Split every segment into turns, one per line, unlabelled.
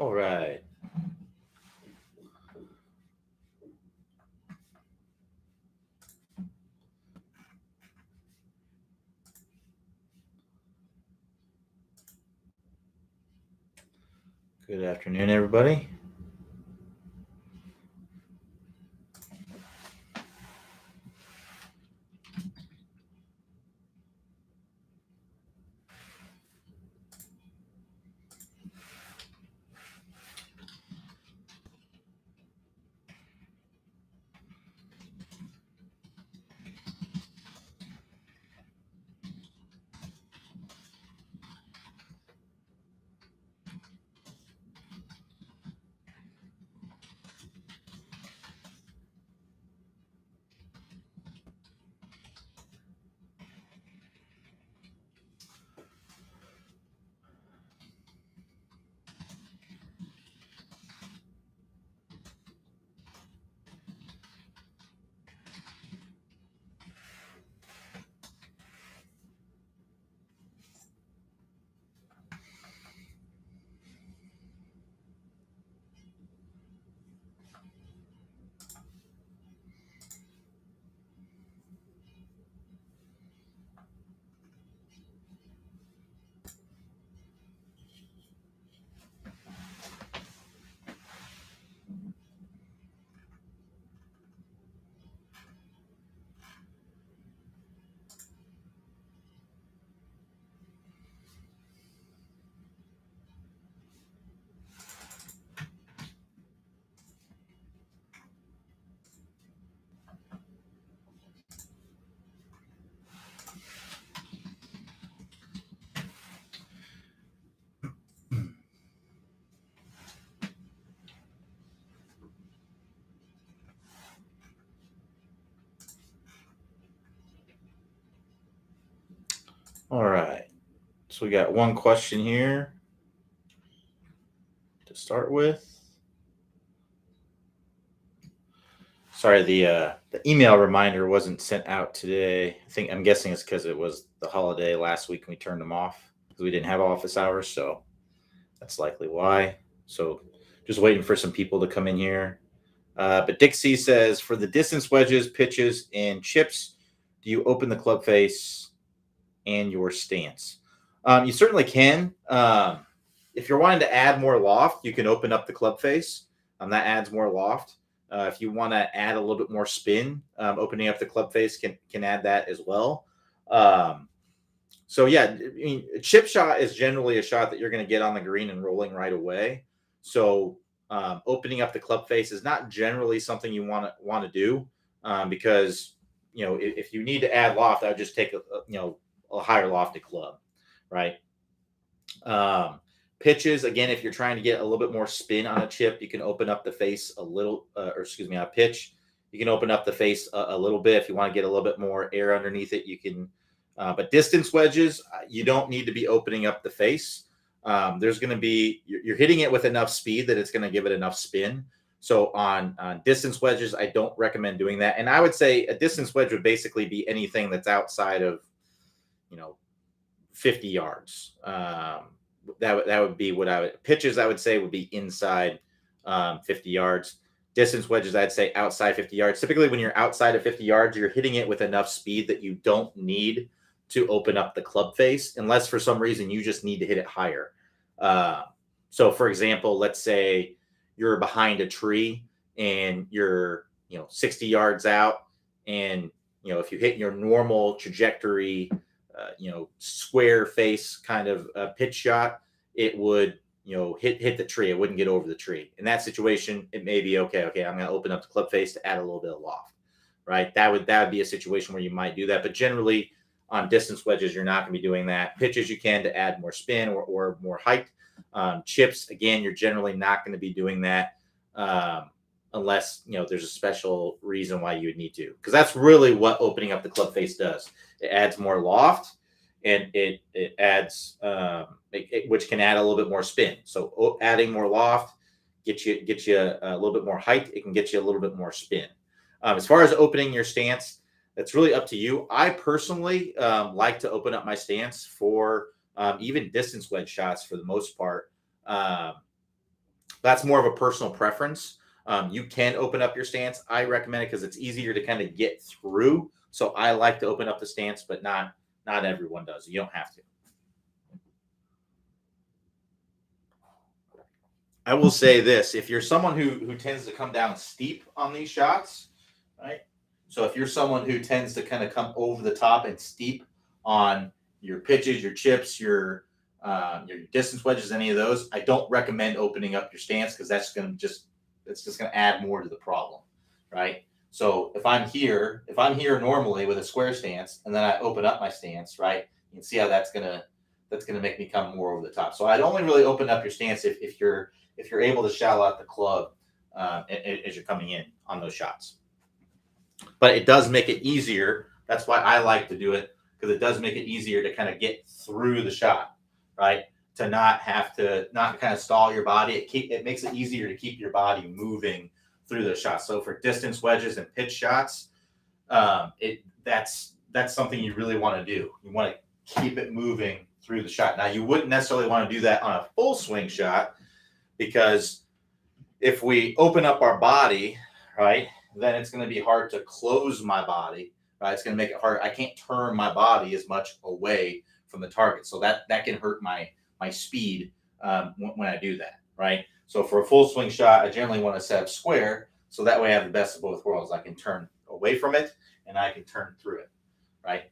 All right. Good afternoon, everybody. All right. So we got one question here to start with. Sorry, the email reminder wasn't sent out today. I'm guessing it's because it was the holiday last week and we turned them off because we didn't have office hours. So that's likely why. So just waiting for some people to come in here. But Dixie says for the distance wedges, pitches, and chips, do you open the club face and your stance? You certainly can. If you're wanting to add more loft, you can open up the club face. That adds more loft. If you want to add a little bit more spin, opening up the club face can add that as well. So yeah, I mean, a chip shot is generally a shot that you're going to get on the green and rolling right away. So opening up the club face is not generally something you want to do because if you need to add loft, I would just take a higher lofted club, right? Pitches, again, if you're trying to get a little bit more spin on a chip, you can open up the face a little, on a pitch. You can open up the face a little bit. If you want to get a little bit more air underneath it, you can. But distance wedges, you don't need to be opening up the face. There's going to be, you're hitting it with enough speed that it's going to give it enough spin. So on distance wedges, I don't recommend doing that. And I would say a distance wedge would basically be anything that's outside of, 50 yards. That would be what I would pitches. I would say would be inside 50 yards. Distance wedges, I'd say outside 50 yards. Typically, when you're outside of 50 yards, you're hitting it with enough speed that you don't need to open up the club face, unless for some reason you just need to hit it higher. So, for example, let's say you're behind a tree and you're 60 yards out, and if you hit your normal trajectory, square face kind of pitch shot, it would hit the tree. It wouldn't get over the tree. In that situation, it may be okay. I'm going to open up the club face to add a little bit of loft, right? That would be a situation where you might do that. But generally, on distance wedges, you're not going to be doing that. Pitches you can to add more spin or more height. Chips, again, you're generally not going to be doing that unless there's a special reason why you would need to, because that's really what opening up the club face does. It adds more loft, and it adds which can add a little bit more spin. So adding more loft gets you a little bit more height. It can get you a little bit more spin. As far as opening your stance, that's really up to you. I personally like to open up my stance for even distance wedge shots for the most part. That's more of a personal preference. You can open up your stance. I recommend it because it's easier to kind of get through. So I like to open up the stance, but not everyone does. You don't have to. I will say this: if you're someone who tends to come down steep on these shots, right? So if you're someone who tends to kind of come over the top and steep on your pitches, your chips, your distance wedges, any of those, I don't recommend opening up your stance because that's just going to add more to the problem, right? So if I'm here normally with a square stance, and then I open up my stance, right? You can see how that's gonna make me come more over the top. So I'd only really open up your stance if you're able to shallow out the club as you're coming in on those shots. But it does make it easier. That's why I like to do it, because it does make it easier to kind of get through the shot, right? To not have to not kind of stall your body. It makes it easier to keep your body moving through the shots. So for distance wedges and pitch shots, that's something you really want to do. You want to keep it moving through the shot. Now, you wouldn't necessarily want to do that on a full swing shot, because if we open up our body, right, then it's going to be hard to close my body, right? It's going to make it hard. I can't turn my body as much away from the target. So that can hurt my speed when I do that, right? So for a full swing shot, I generally want to set up square, so that way I have the best of both worlds. I can turn away from it and I can turn through it, right?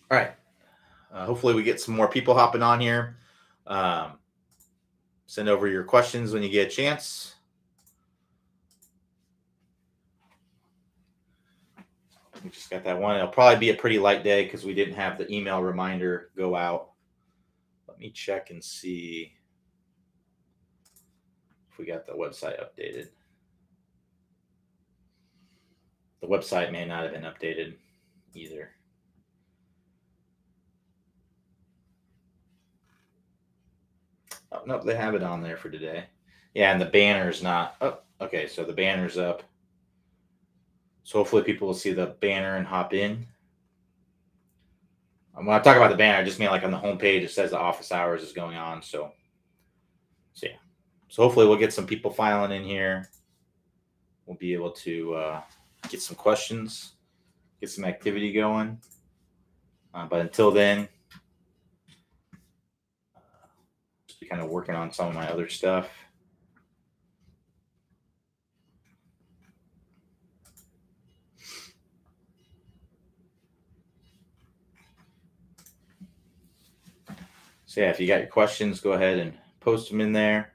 All right. Hopefully we get some more people hopping on here. Send over your questions when you get a chance. We just got that one. It'll probably be a pretty light day because we didn't have the email reminder go out. Let me check and see if we got the website updated. The website may not have been updated either. Oh, no, they have it on there for today. Yeah, and the banner's not. Oh, okay, so the banner's up. So hopefully people will see the banner and hop in. When I talk about the banner, I just mean like on the homepage, it says the office hours is going on. So yeah. So hopefully we'll get some people filing in here. We'll be able to get some questions, get some activity going. But until then, just be kind of working on some of my other stuff. So yeah, if you got your questions, go ahead and post them in there.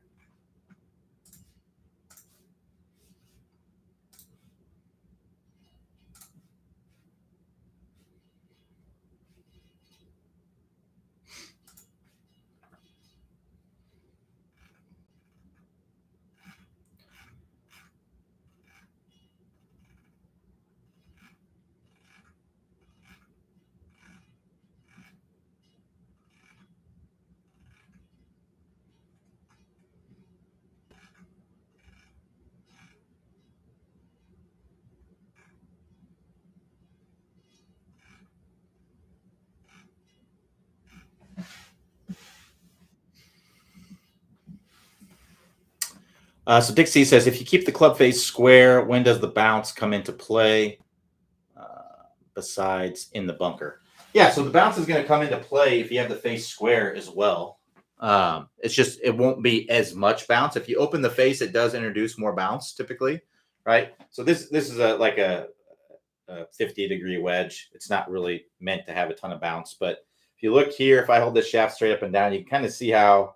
So Dixie says, if you keep the club face square, when does the bounce come into play besides in the bunker? Yeah, so the bounce is going to come into play if you have the face square as well. It's just, it won't be as much bounce. If you open the face, it does introduce more bounce typically, right? So this is like a 50-degree wedge. It's not really meant to have a ton of bounce. But if you look here, if I hold this shaft straight up and down, you can kind of see how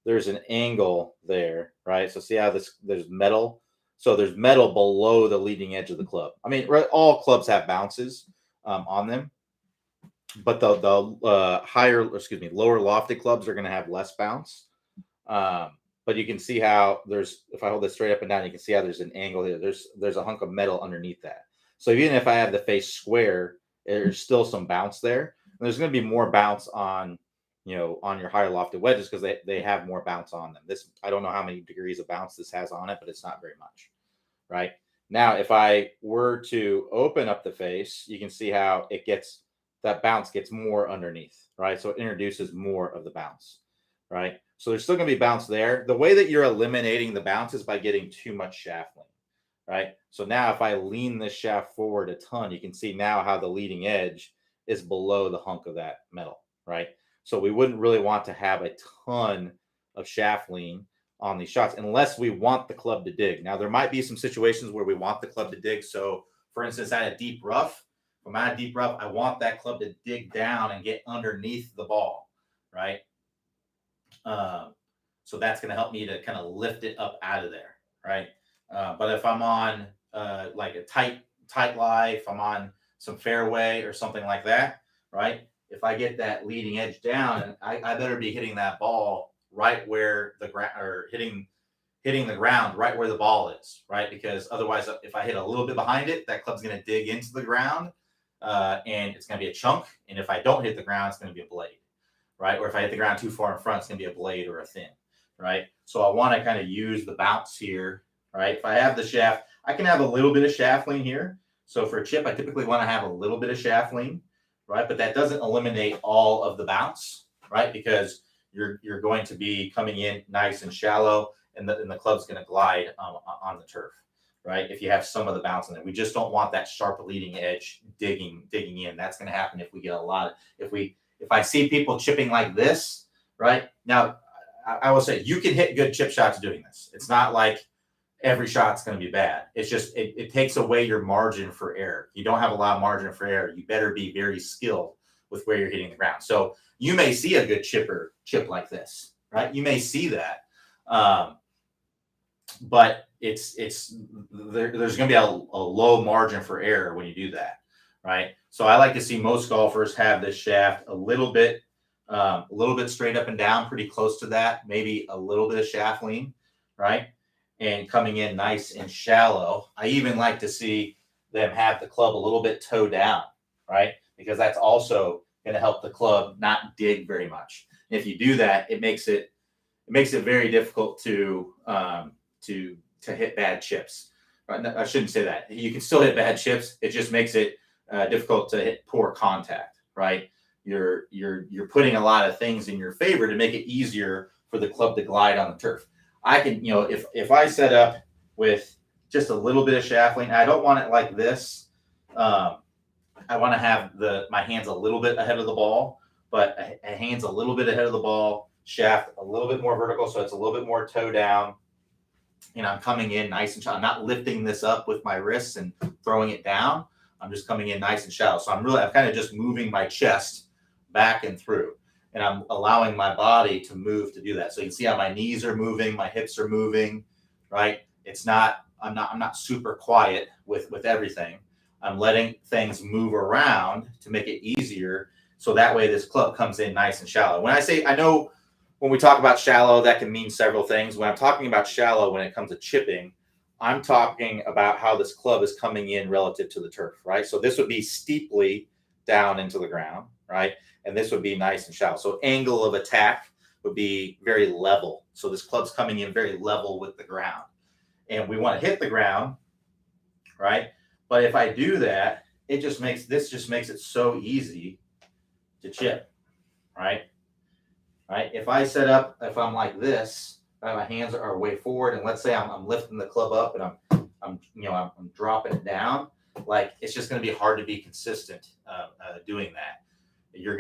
there's an angle there, right? So see how there's metal. So there's metal below the leading edge of the club. I mean, all clubs have bounces on them, but the lower lofted clubs are going to have less bounce. But you can see how if I hold this straight up and down, you can see how there's an angle here. There's a hunk of metal underneath that. So even if I have the face square, there's still some bounce there. And there's going to be more bounce on your higher lofted wedges because they have more bounce on them. I don't know how many degrees of bounce this has on it, but it's not very much, right? Now, if I were to open up the face, you can see how that bounce gets more underneath, right? So it introduces more of the bounce, right? So there's still going to be bounce there. The way that you're eliminating the bounce is by getting too much shaft lean, right? So now if I lean this shaft forward a ton, you can see now how the leading edge is below the hunk of that metal, right? So we wouldn't really want to have a ton of shaft lean on these shots unless we want the club to dig. Now, there might be some situations where we want the club to dig. So, for instance, at a deep rough, if I'm at a deep rough, I want that club to dig down and get underneath the ball, right? So that's going to help me to kind of lift it up out of there, right? But if I'm on like a tight lie, if I'm on some fairway or something like that, right? If I get that leading edge down, and I better be hitting that ball right where the ground, or hitting the ground right where the ball is, right? Because otherwise, if I hit a little bit behind it, that club's going to dig into the ground, and it's going to be a chunk. And if I don't hit the ground, it's going to be a blade, right? Or if I hit the ground too far in front, it's going to be a blade or a thin, right? So I want to kind of use the bounce here, right? If I have the shaft, I can have a little bit of shaft lean here. So for a chip, I typically want to have a little bit of shaft lean, right? But that doesn't eliminate all of the bounce, right? Because you're going to be coming in nice and shallow, and the club's going to glide on the turf, right? If you have some of the bounce in there, we just don't want that sharp leading edge digging in. That's going to happen if we get a lot of, if I see people chipping like this, right? Now, I will say you can hit good chip shots doing this. It's not like every shot's going to be bad. It's just it takes away your margin for error. You don't have a lot of margin for error. You better be very skilled with where you're hitting the ground. So you may see a good chip like this, right? You may see that, but there's going to be a low margin for error when you do that, right? So I like to see most golfers have this shaft a little bit straight up and down, pretty close to that, maybe a little bit of shaft lean, right? And coming in nice and shallow. I even like to see them have the club a little bit toe down, right? Because that's also going to help the club not dig very much. And if you do that, it makes it very difficult to hit bad chips. I shouldn't say that. You can still hit bad chips. It just makes it difficult to hit poor contact, right? You're putting a lot of things in your favor to make it easier for the club to glide on the turf. I can, if I set up with just a little bit of shaft lean, I don't want it like this. I want to have my hands a little bit ahead of the ball, but a hands a little bit ahead of the ball, shaft a little bit more vertical, so it's a little bit more toe down. And I'm coming in nice and shallow. I'm not lifting this up with my wrists and throwing it down. I'm just coming in nice and shallow. So I'm kind of just moving my chest back and through. And I'm allowing my body to move to do that. So you can see how my knees are moving, my hips are moving, right? I'm not super quiet with everything. I'm letting things move around to make it easier. So that way this club comes in nice and shallow. I know when we talk about shallow, that can mean several things. When I'm talking about shallow, when it comes to chipping, I'm talking about how this club is coming in relative to the turf, right? So this would be steeply down into the ground, right? And this would be nice and shallow. So angle of attack would be very level. So this club's coming in very level with the ground. And we want to hit the ground, right? But if I do that, it just makes it so easy to chip, right? Right? If I'm like this, my hands are way forward, and let's say I'm lifting the club up and I'm dropping it down, like it's just going to be hard to be consistent doing that. You're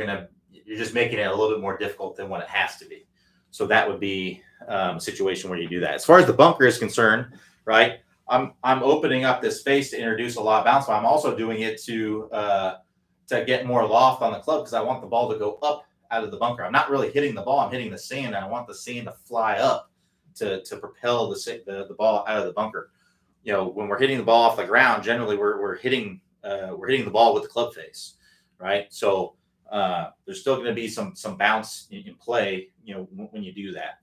just making it a little bit more difficult than what it has to be. So that would be a situation where you do that. As far as the bunker is concerned, right? I'm opening up this space to introduce a lot of bounce, but I'm also doing it to get more loft on the club because I want the ball to go up out of the bunker. I'm not really hitting the ball. I'm hitting the sand, and I want the sand to fly up to propel the ball out of the bunker. When we're hitting the ball off the ground, generally we're hitting the ball with the club face, right? So there's still going to be some bounce in play, when you do that.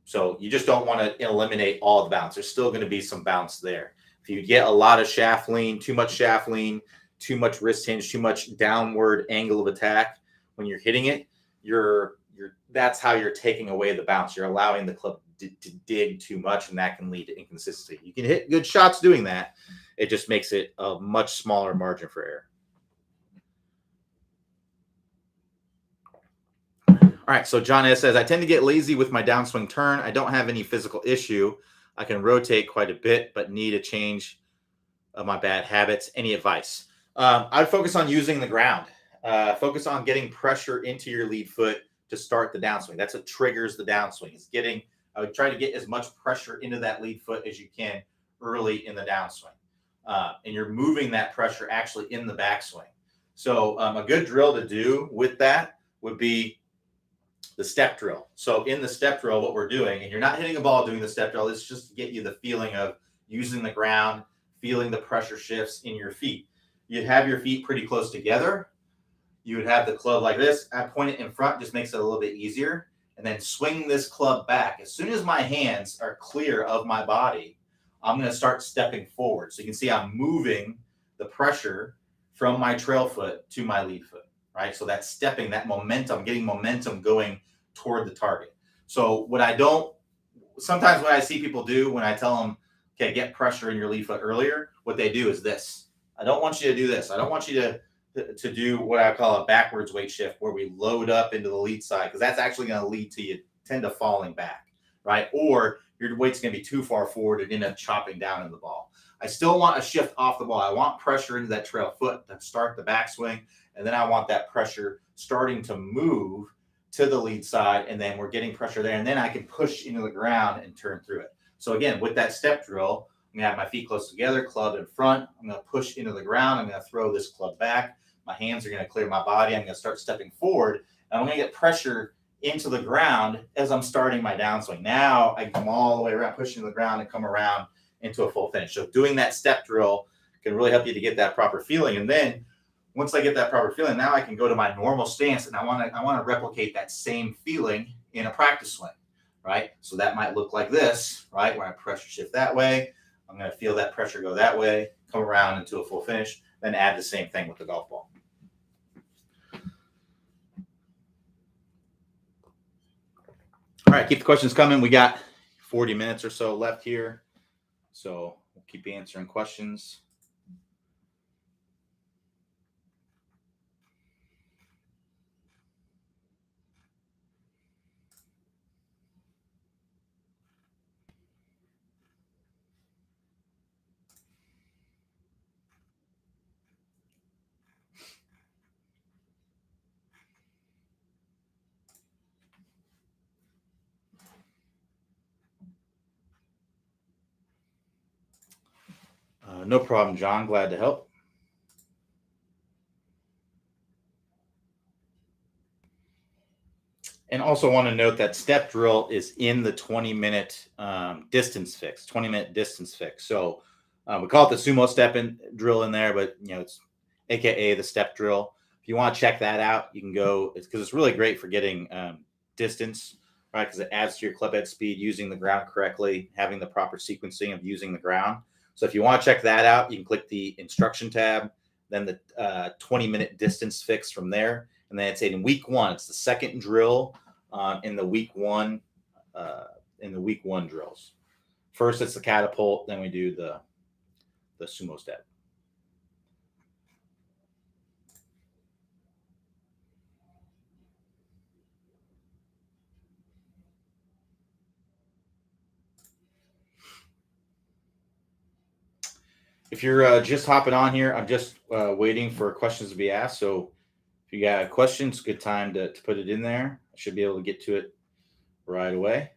So you just don't want to eliminate all the bounce. There's still going to be some bounce there. If you get a lot of shaft lean, too much shaft lean, too much wrist hinge, too much downward angle of attack when you're hitting it, that's how you're taking away the bounce. You're allowing the club to dig too much, and that can lead to inconsistency. You can hit good shots doing that. It just makes it a much smaller margin for error. All right, so John S. says, I tend to get lazy with my downswing turn. I don't have any physical issue. I can rotate quite a bit, but need a change of my bad habits. Any advice? I'd focus on using the ground. Focus on getting pressure into your lead foot to start the downswing. That's what triggers the downswing. I would try to get as much pressure into that lead foot as you can early in the downswing. And you're moving that pressure actually in the backswing. So a good drill to do with that would be the step drill. So in the step drill, what we're doing, and you're not hitting a ball doing the step drill, it's just to get you the feeling of using the ground, feeling the pressure shifts in your feet. You'd have your feet pretty close together. You would have the club like this. I point it in front, just makes it a little bit easier. And then swing this club back. As soon as my hands are clear of my body, I'm going to start stepping forward. So you can see I'm moving the pressure from my trail foot to my lead foot, right? So that's stepping, that momentum, getting momentum going toward the target. So sometimes what I see people do when I tell them, okay, get pressure in your lead foot earlier, what they do is this. I don't want you to do this. I don't want you to do what I call a backwards weight shift where we load up into the lead side, because that's actually going to lead to you tend to falling back, right? Or your weight's going to be too far forward and end up chopping down in the ball. I still want a shift off the ball. I want pressure into that trail foot to start the backswing, and then I want that pressure starting to move to the lead side, and then we're getting pressure there, and then I can push into the ground and turn through it. So again, with that step drill, I'm going to have my feet close together, club in front. I'm going to push into the ground. I'm going to throw this club back. My hands are going to clear my body. I'm going to start stepping forward, and I'm going to get pressure into the ground as I'm starting my downswing. Now I come all the way around, pushing the ground, and come around into a full finish. So doing that step drill can really help you to get that proper feeling. And then once I get that proper feeling, now I can go to my normal stance, and I want to replicate that same feeling in a practice swing, right? So that might look like this, right? Where I pressure shift that way. I'm going to feel that pressure go that way, come around into a full finish, then add the same thing with the golf ball. All right, keep the questions coming. We got 40 minutes or so left here, so we'll keep answering questions. No problem, John. Glad to help. And also want to note that step drill is in the 20-minute distance fix, 20-minute distance fix. So we call it the sumo step drill in there, but it's AKA the step drill. If you want to check that out, you can go. It's because it's really great for getting distance, right? Because it adds to your club head speed, using the ground correctly, having the proper sequencing of using the ground. So if you want to check that out, you can click the instruction tab, then the 20-minute distance fix from there. And then it's in week one. It's the second drill in the week one drills. First, it's the catapult. Then we do the sumo step. If you're just hopping on here, I'm just waiting for questions to be asked. So if you got questions, good time to put it in there. I should be able to get to it right away.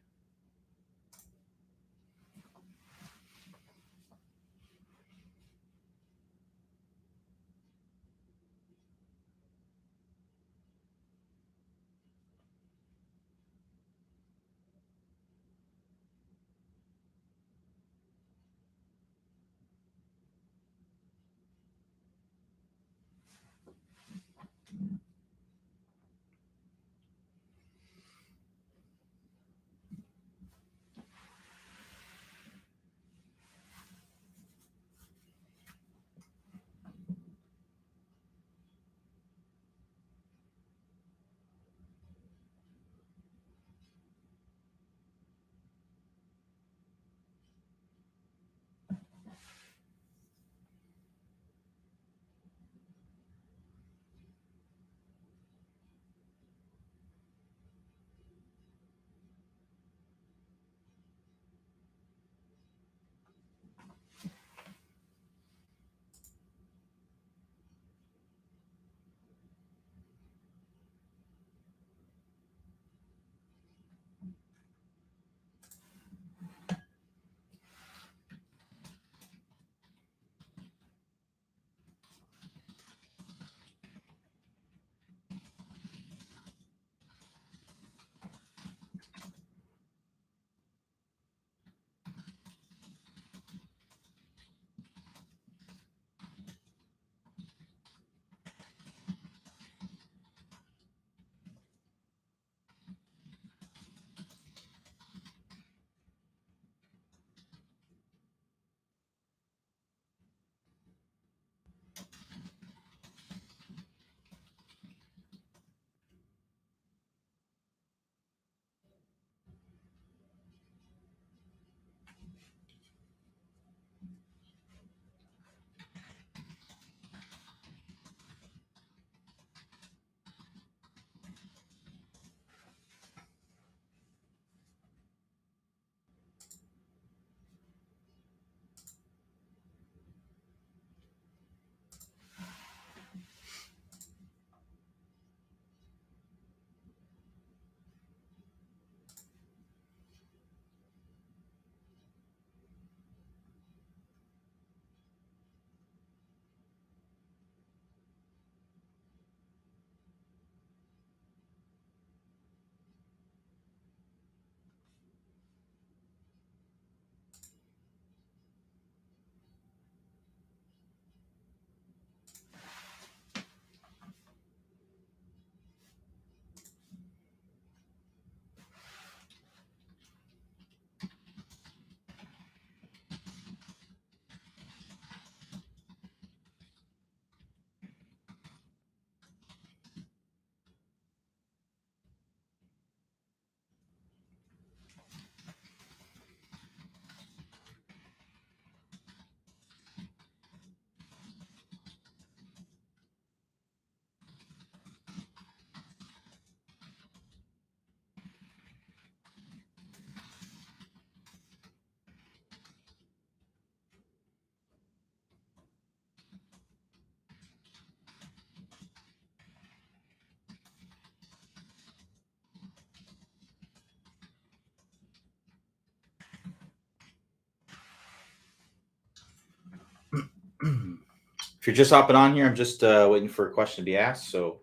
If you're just hopping on here, I'm just waiting for a question to be asked. So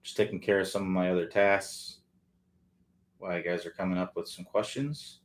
just taking care of some of my other tasks while you guys are coming up with some questions.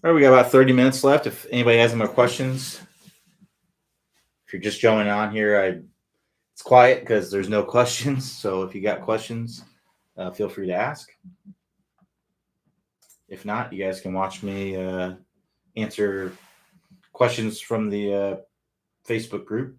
All right, we got about 30 minutes left. If anybody has any more questions, if you're just joining on here, it's quiet because there's no questions. So if you got questions, feel free to ask. If not, you guys can watch me answer questions from the Facebook group.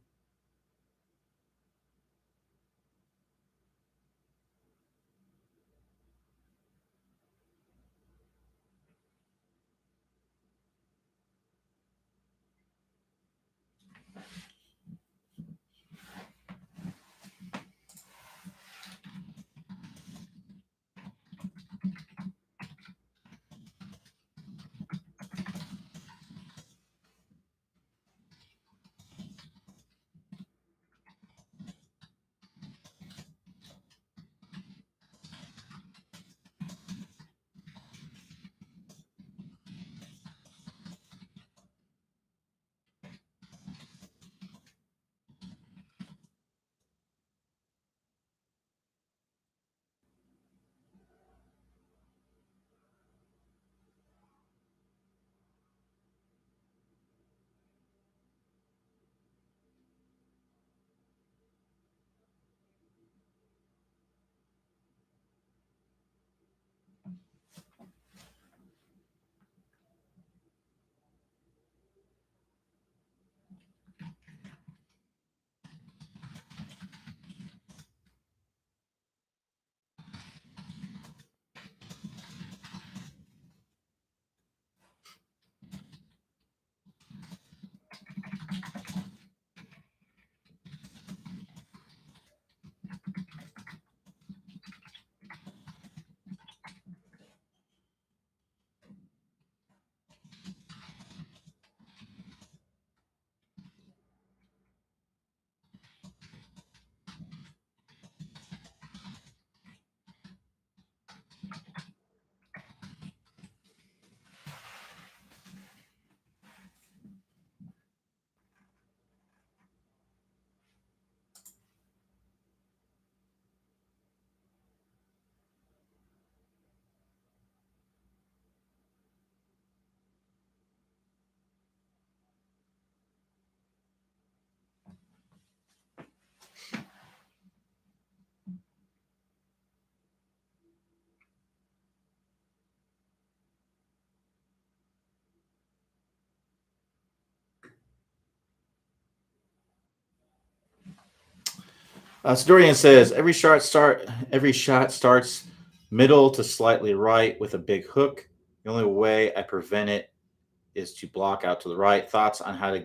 So Dorian says every shot starts middle to slightly right with a big hook. The only way I prevent it is to block out to the right. Thoughts on how to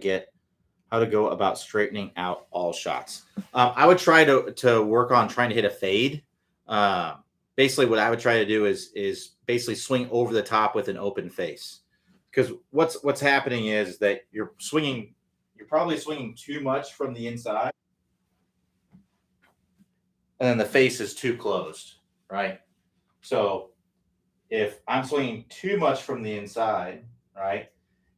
go about straightening out all shots? I would try to work on trying to hit a fade. Basically, what I would try to do is basically swing over the top with an open face. Because what's happening is that you're probably swinging too much from the inside, and then the face is too closed, right? So if I'm swinging too much from the inside, right?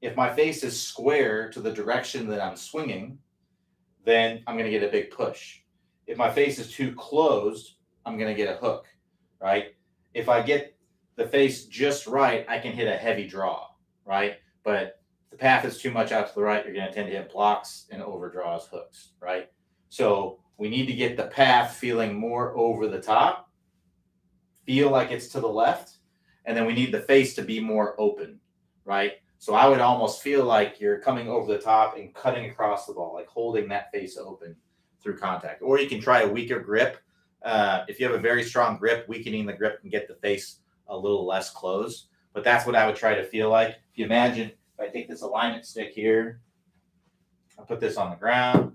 If my face is square to the direction that I'm swinging, then I'm going to get a big push. If my face is too closed, I'm going to get a hook, right? If I get the face just right, I can hit a heavy draw, right? But if the path is too much out to the right, you're going to tend to hit blocks and overdraws, hooks, right? So we need to get the path feeling more over the top, feel like it's to the left, and then we need the face to be more open, right? So I would almost feel like you're coming over the top and cutting across the ball, like holding that face open through contact. Or you can try a weaker grip. If you have a very strong grip, weakening the grip can get the face a little less closed. But that's what I would try to feel like. If you imagine, if I take this alignment stick here, I'll put this on the ground.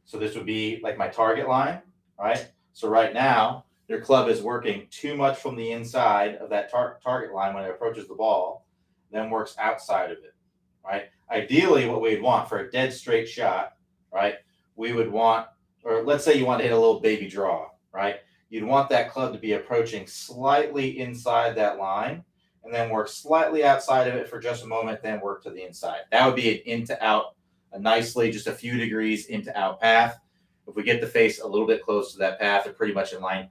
So this would be like my target line, right? So right now, your club is working too much from the inside of that target line when it approaches the ball, then works outside of it, right? Ideally, what we'd want for a dead straight shot, right? We would want, or let's say you want to hit a little baby draw, right? You'd want that club to be approaching slightly inside that line and then work slightly outside of it for just a moment, then work to the inside. That would be an in to out, a nicely just a few degrees into out path. If we get the face a little bit close to that path or pretty much in line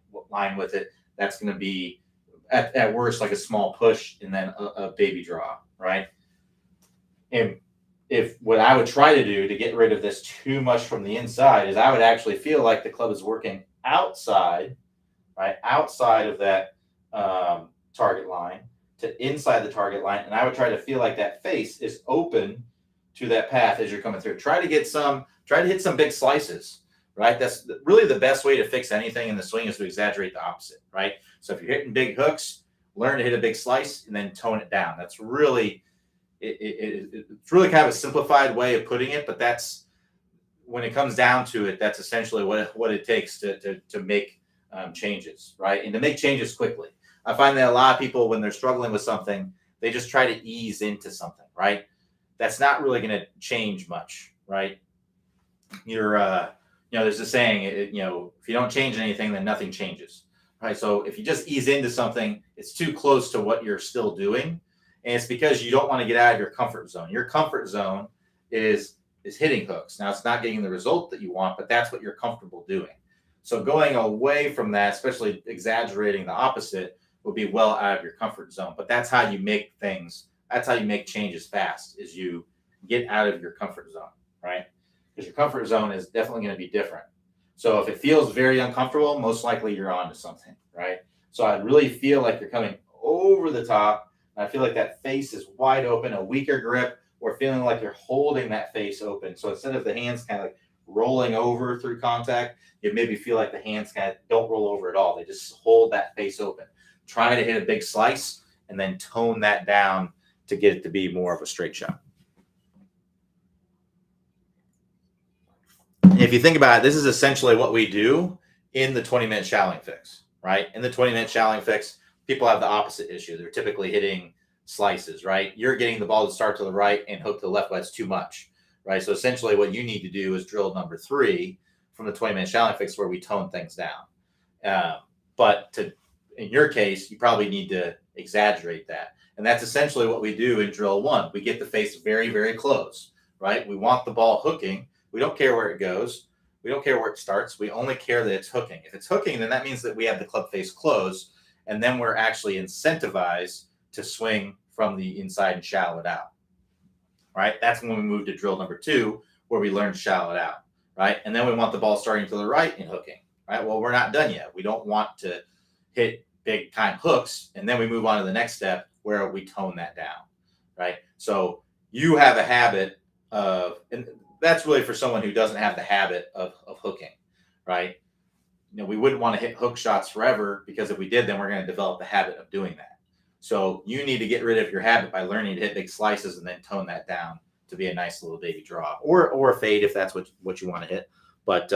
with it, that's going to be at worst like a small push and then a baby draw, right? And if what I would try to do to get rid of this too much from the inside is I would actually feel like the club is working outside, right? Outside of that target line to inside the target line. And I would try to feel like that face is open to that path as you're coming through. Try to hit some big slices, right? That's really the best way to fix anything in the swing is to exaggerate the opposite, right? So if you're hitting big hooks, learn to hit a big slice and then tone it down. That's really, it's really kind of a simplified way of putting it, but that's, when it comes down to it, that's essentially what it takes to make changes, right? And to make changes quickly. I find that a lot of people, when they're struggling with something, they just try to ease into something, right? That's not really going to change much, right? There's a saying, if you don't change anything, then nothing changes, right? So if you just ease into something, it's too close to what you're still doing. And it's because you don't want to get out of your comfort zone. Your comfort zone is hitting hooks. Now, it's not getting the result that you want, but that's what you're comfortable doing. So going away from that, especially exaggerating the opposite, would be well out of your comfort zone. But that's how you make things, that's how you make changes fast, is you get out of your comfort zone, right? Because your comfort zone is definitely going to be different. So if it feels very uncomfortable, most likely you're onto something, right? So I'd really feel like you're coming over the top. I feel like that face is wide open, a weaker grip, or feeling like you're holding that face open. So instead of the hands kind of like rolling over through contact, you maybe feel like the hands kind of don't roll over at all. They just hold that face open. Try to hit a big slice and then tone that down to get it to be more of a straight shot. And if you think about it, this is essentially what we do in the 20-minute shallowing fix, right? In the 20-minute shallowing fix, people have the opposite issue. They're typically hitting slices, right? You're getting the ball to start to the right and hook to the left, but it's too much, right? So essentially what you need to do is drill number 3 from the 20-minute shallowing fix, where we tone things down. But in your case, you probably need to exaggerate that. And that's essentially what we do in drill 1. We get the face very, very close, right? We want the ball hooking. We don't care where it goes. We don't care where it starts. We only care that it's hooking. If it's hooking, then that means that we have the club face closed, and then we're actually incentivized to swing from the inside and shallow it out, right? That's when we move to drill number 2, where we learn to shallow it out, right? And then we want the ball starting to the right and hooking, right? Well, we're not done yet. We don't want to hit big time hooks, and then we move on to the next step where we tone that down, right? So you have a habit of, and that's really for someone who doesn't have the habit of hooking, right? We wouldn't want to hit hook shots forever, because if we did, then we're going to develop the habit of doing that. So you need to get rid of your habit by learning to hit big slices and then tone that down to be a nice little baby draw, or a fade if that's what you want to hit. But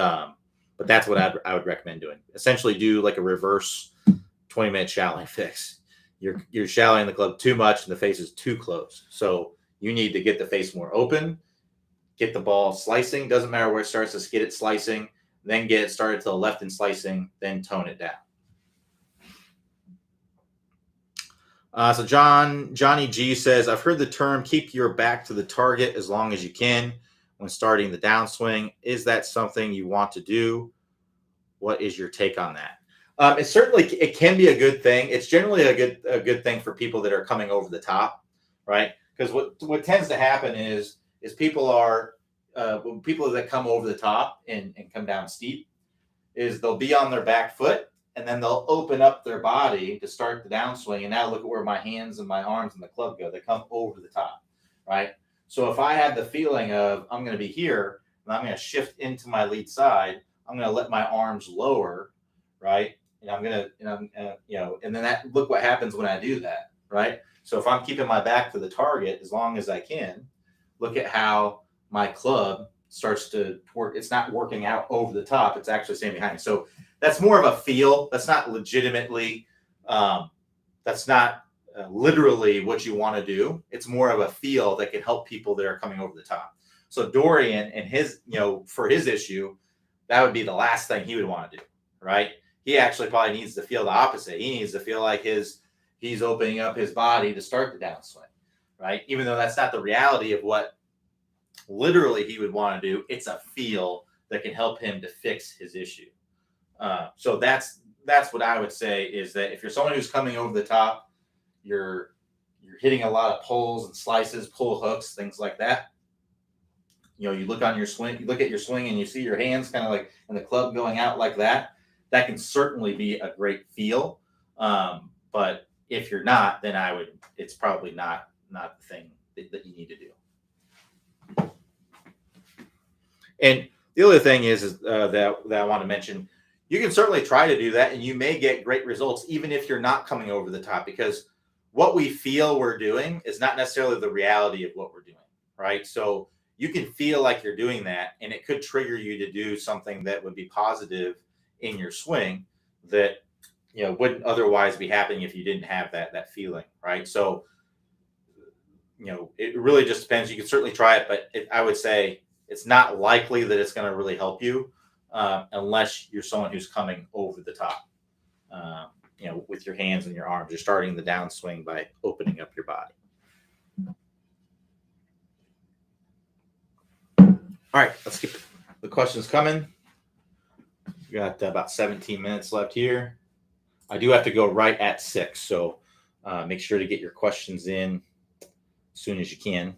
that's what I would recommend doing. Essentially, do like a reverse 20-minute shallowing fix. You're shallowing the club too much and the face is too close. So you need to get the face more open, get the ball slicing. Doesn't matter where it starts, just get it slicing, then get it started to the left and slicing, then tone it down. So Johnny G says, I've heard the term keep your back to the target as long as you can when starting the downswing. Is that something you want to do? What is your take on that? It can be a good thing. It's generally a good thing for people that are coming over the top, right? Because what tends to happen is people that come over the top and come down steep, is they'll be on their back foot, and then they'll open up their body to start the downswing. And now look at where my hands and my arms and the club go. They come over the top, right? So if I had the feeling of I'm going to be here and I'm going to shift into my lead side, I'm going to let my arms lower, right? And I'm going to, and then look what happens when I do that, right? So if I'm keeping my back to the target as long as I can, look at how my club starts to work. It's not working out over the top. It's actually staying behind me. So that's more of a feel. That's not legitimately, that's not literally what you want to do. It's more of a feel that can help people that are coming over the top. So Dorian and his, for his issue, that would be the last thing he would want to do, right? He actually probably needs to feel the opposite. He needs to feel like he's opening up his body to start the downswing, right? Even though that's not the reality of what literally he would want to do, it's a feel that can help him to fix his issue. So that's what I would say, is that if you're someone who's coming over the top, you're you're hitting a lot of pulls and slices, pull hooks, things like that. You look on your swing, you look at your swing, and you see your hands kind of like and the club going out like that. That can certainly be a great feel. But if you're not, then it's probably not the thing that you need to do. And the other thing is that I want to mention, you can certainly try to do that, and you may get great results even if you're not coming over the top, because what we feel we're doing is not necessarily the reality of what we're doing, right? So you can feel like you're doing that, and it could trigger you to do something that would be positive in your swing that wouldn't otherwise be happening if you didn't have that feeling, right? So it really just depends. You can certainly try it, but I would say it's not likely that it's going to really help you unless you're someone who's coming over the top. With your hands and your arms, you're starting the downswing by opening up your body. All right, let's keep the questions coming. We got about 17 minutes left here. I do have to go right at 6, so make sure to get your questions in as soon as you can.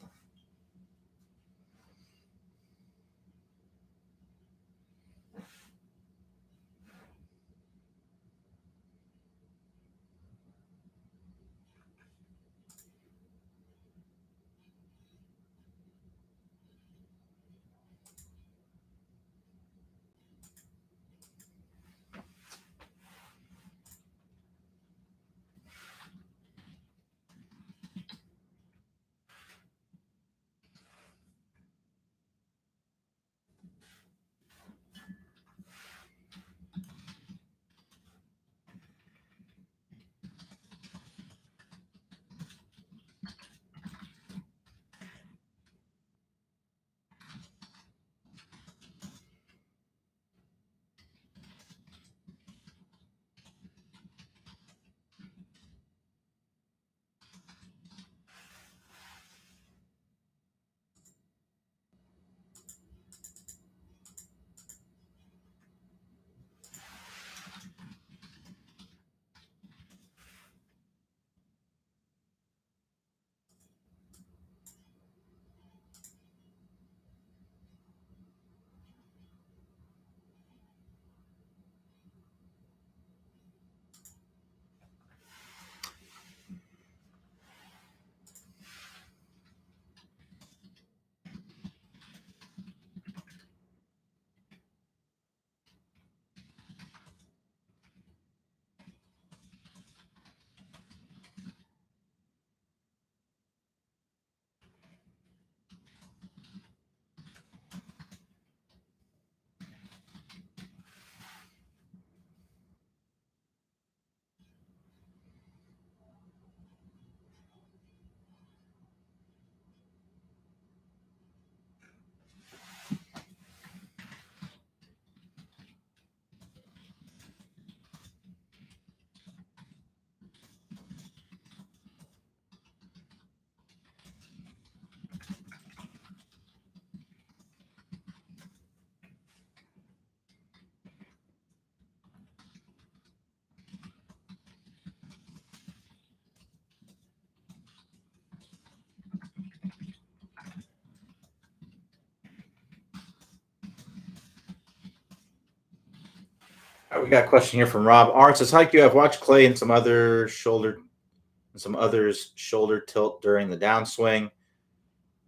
All right, we got a question here from Rob. Art says, "Hi, Q. I've watched Clay and some others shoulder tilt during the downswing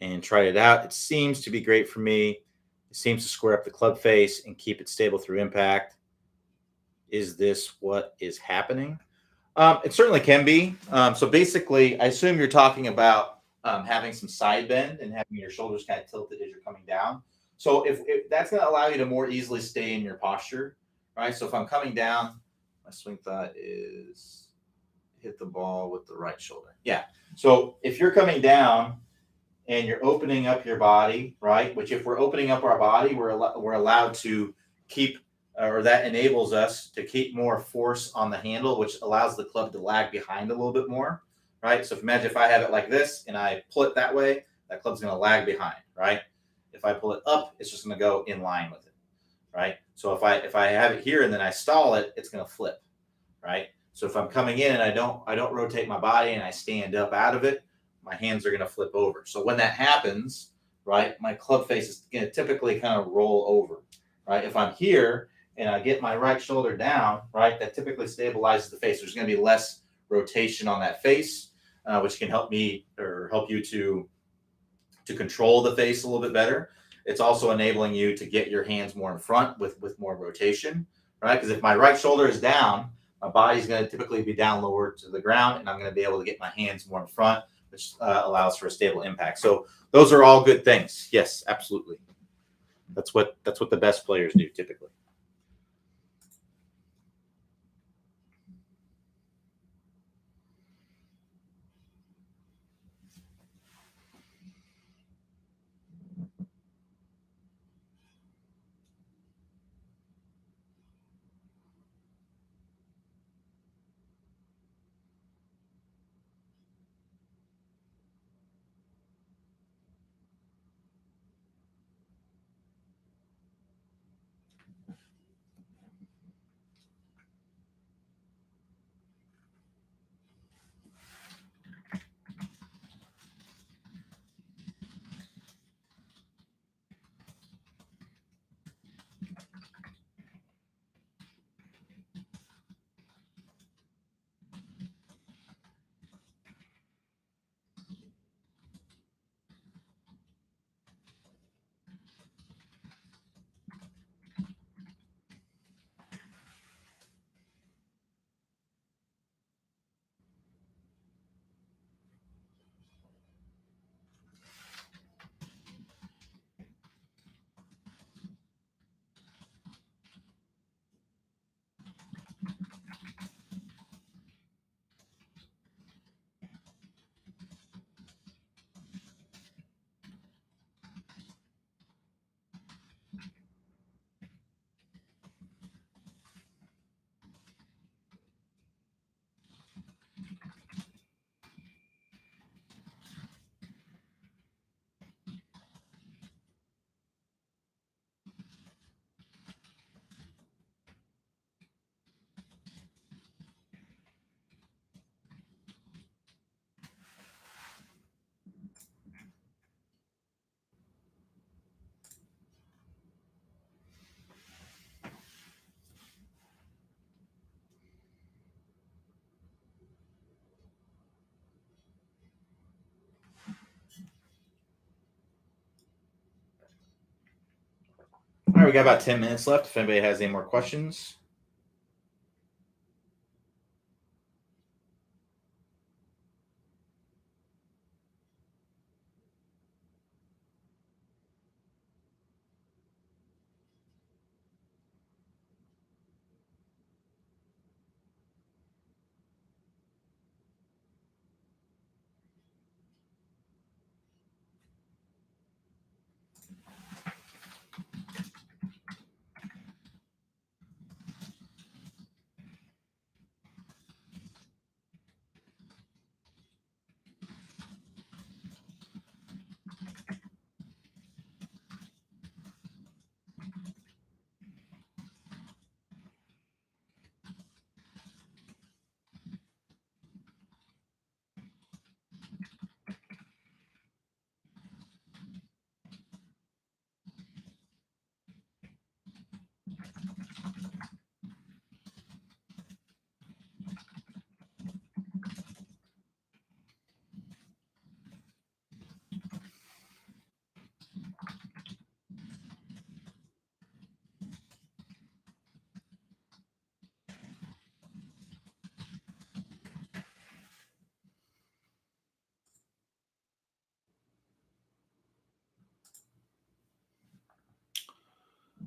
and tried it out. It seems to be great for me. It seems to square up the club face and keep it stable through impact. Is this what is happening?" It certainly can be. So basically, I assume you're talking about having some side bend and having your shoulders kind of tilted as you're coming down. So if that's going to allow you to more easily stay in your posture, right? So if I'm coming down, my swing thought is hit the ball with the right shoulder. Yeah. So if you're coming down and you're opening up your body, right? Which if we're opening up our body, we're allowed to keep, or that enables us to keep more force on the handle, which allows the club to lag behind a little bit more, right? So imagine if I have it like this and I pull it that way, that club's going to lag behind, right? If I pull it up, it's just going to go in line with it, right? So if I have it here and then I stall it, it's going to flip, right? So if I'm coming in and I don't rotate my body and I stand up out of it, my hands are going to flip over. So when that happens, right, my club face is going to typically kind of roll over, right? If I'm here and I get my right shoulder down, right, that typically stabilizes the face. There's going to be less rotation on that face, which can help me or help you to control the face a little bit better. It's also enabling you to get your hands more in front with more rotation, right? Because if my right shoulder is down, my body's going to typically be down lower to the ground, and I'm going to be able to get my hands more in front, which allows for a stable impact. So those are all good things. Yes, absolutely. That's what the best players do typically. All right, we got about 10 minutes left. If anybody has any more questions.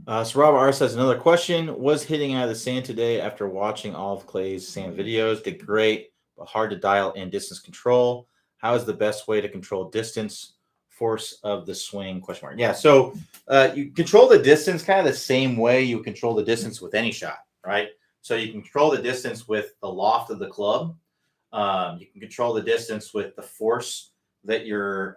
So Robert R says another question: Was hitting out of the sand today after watching all of Clay's sand videos? Did great, but hard to dial in distance control. How is the best way to control distance force of the swing? Question mark. Yeah, so you control the distance kind of the same way you control the distance with any shot, right? So you can control the distance with the loft of the club. You can control the distance with the force that you're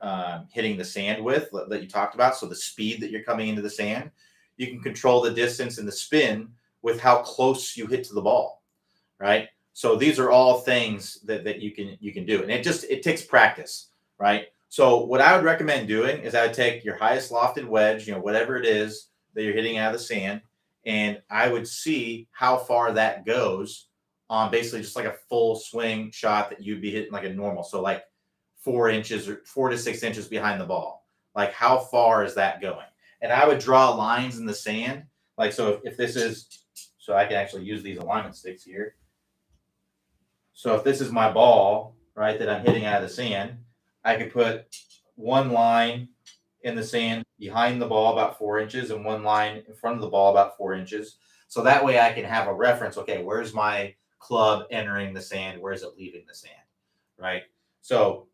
hitting the sand with that you talked about. So the speed that you're coming into the sand. You can control the distance and the spin with how close you hit to the ball, right? So these are all things that you can do, and it takes practice, right? So what I would recommend doing is I would take your highest lofted wedge, whatever it is that you're hitting out of the sand, and I would see how far that goes on basically just like a full swing shot that you'd be hitting like a normal. So like 4 inches or 4 to 6 inches behind the ball. Like how far is that going? And I would draw lines in the sand. Like, so if this is, so I can actually use these alignment sticks here. So if this is my ball, right, that I'm hitting out of the sand, I could put one line in the sand behind the ball about 4 inches and one line in front of the ball about 4 inches. So that way I can have a reference. Okay, where's my club entering the sand? Where's it leaving the sand? Right. So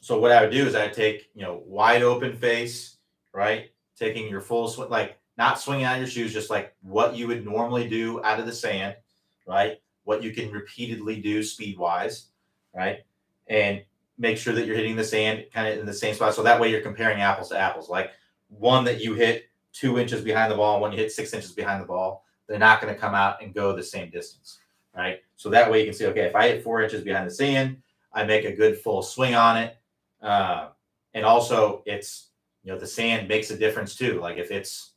what I would do is I'd take, wide open face, right? Taking your full swing, like not swinging out your shoes, just like what you would normally do out of the sand, right? What you can repeatedly do speed wise, right? And make sure that you're hitting the sand kind of in the same spot. So that way you're comparing apples to apples. Like one that you hit 2 inches behind the ball, and one you hit 6 inches behind the ball, they're not going to come out and go the same distance, right? So that way you can see, okay, if I hit 4 inches behind the sand, I make a good full swing on it. And also it's, the sand makes a difference too. Like if it's,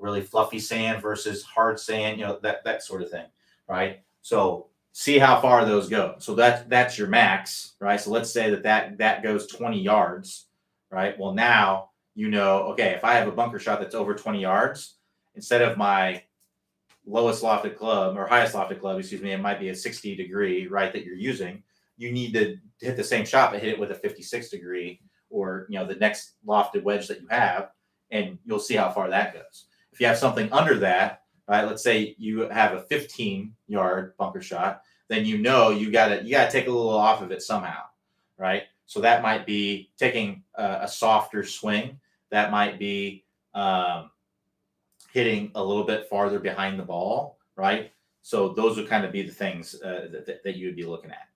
really fluffy sand versus hard sand, that sort of thing. Right. So see how far those go. So that's your max, right? So let's say that goes 20 yards, right? Well, now, okay, if I have a bunker shot that's over 20 yards, instead of my lowest lofted club or highest lofted club, excuse me, it might be a 60 degree, right, that you're using. You need to hit the same shot, but hit it with a 56 degree or, the next lofted wedge that you have, and you'll see how far that goes. If you have something under that, right, let's say you have a 15-yard bunker shot, then you gotta take a little off of it somehow, right? So that might be taking a softer swing. That might be hitting a little bit farther behind the ball, right? So those would kind of be the things that you would be looking at.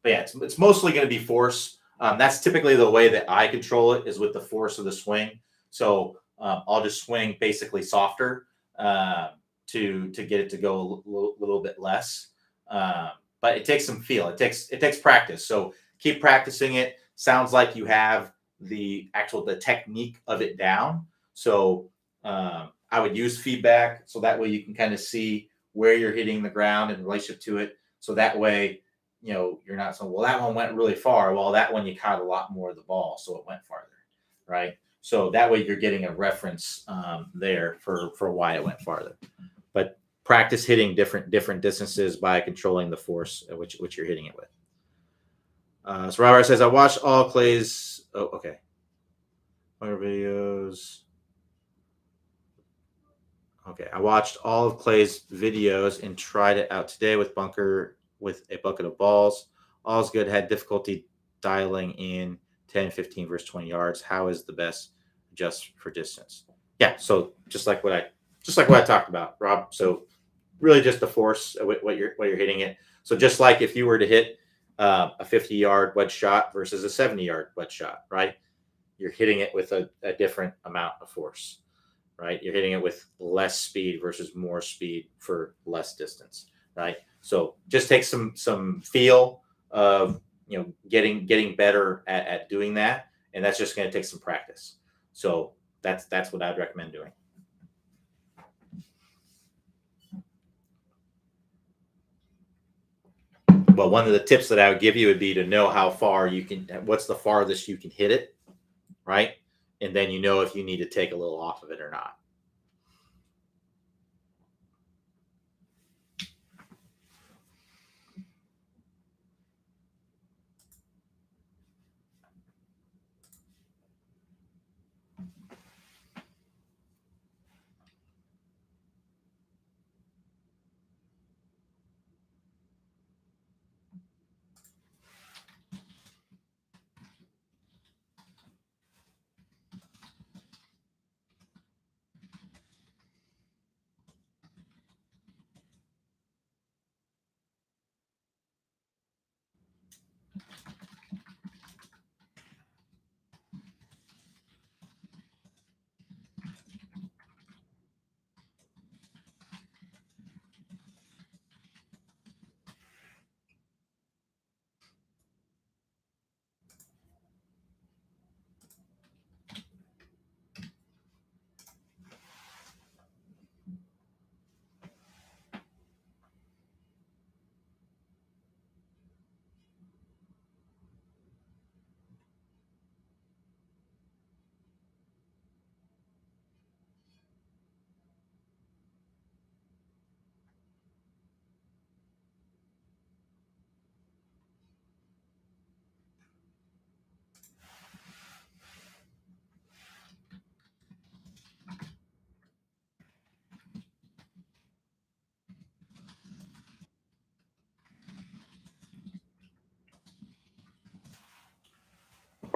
But yeah, it's mostly going to be force. That's typically the way that I control it, is with the force of the swing. So I'll just swing basically softer to get it to go a little bit less. But it takes some feel. It takes practice. So keep practicing it. Sounds like you have the technique of it down. So I would use feedback, so that way you can kind of see where you're hitting the ground in relationship to it. So that way, you're not saying, well, that one went really far. Well, that one you caught a lot more of the ball, so it went farther, right? So that way you're getting a reference there for why it went farther. But practice hitting different distances by controlling the force at which you're hitting it with. So Robert says, I watched all Clay's. Oh, okay. Other videos. Okay, I watched all of Clay's videos and tried it out today with bunker with a bucket of balls. All's good. Had difficulty dialing in 10, 15 versus 20 yards. How is the best adjust for distance? Yeah, so just like what I talked about, Rob. So really just the force of what you're hitting it. So just like if you were to hit a 50-yard wedge shot versus a 70-yard wedge shot, right? You're hitting it with a different amount of force. Right? You're hitting it with less speed versus more speed for less distance, right? So just take some feel of, getting better at doing that. And that's just going to take some practice. So that's what I'd recommend doing. Well, one of the tips that I would give you would be to know how far what's the farthest you can hit it, right? And then if you need to take a little off of it or not.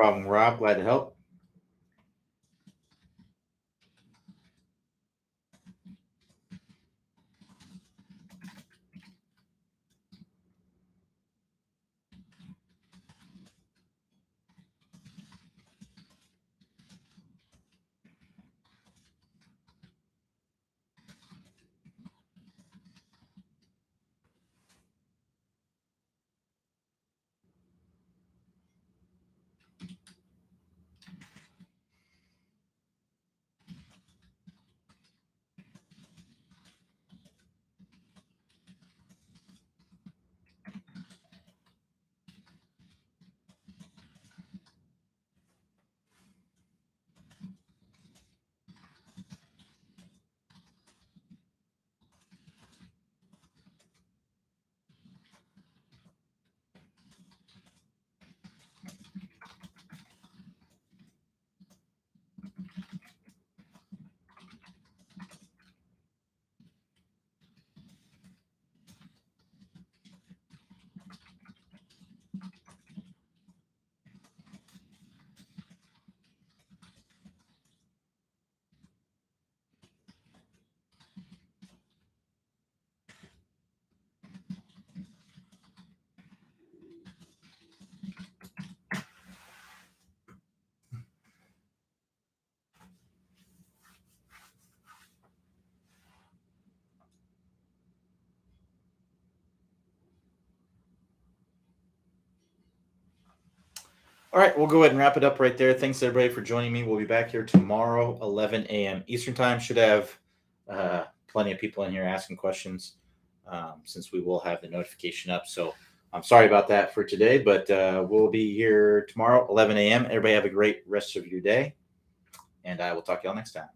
problem, Rob. Glad to help. All right, we'll go ahead and wrap it up right there. Thanks everybody for joining me. We'll be back here tomorrow, 11 a.m. Eastern time. Should have plenty of people in here asking questions since we will have the notification up. So I'm sorry about that for today, but we'll be here tomorrow, 11 a.m. Everybody have a great rest of your day, and I will talk to y'all next time.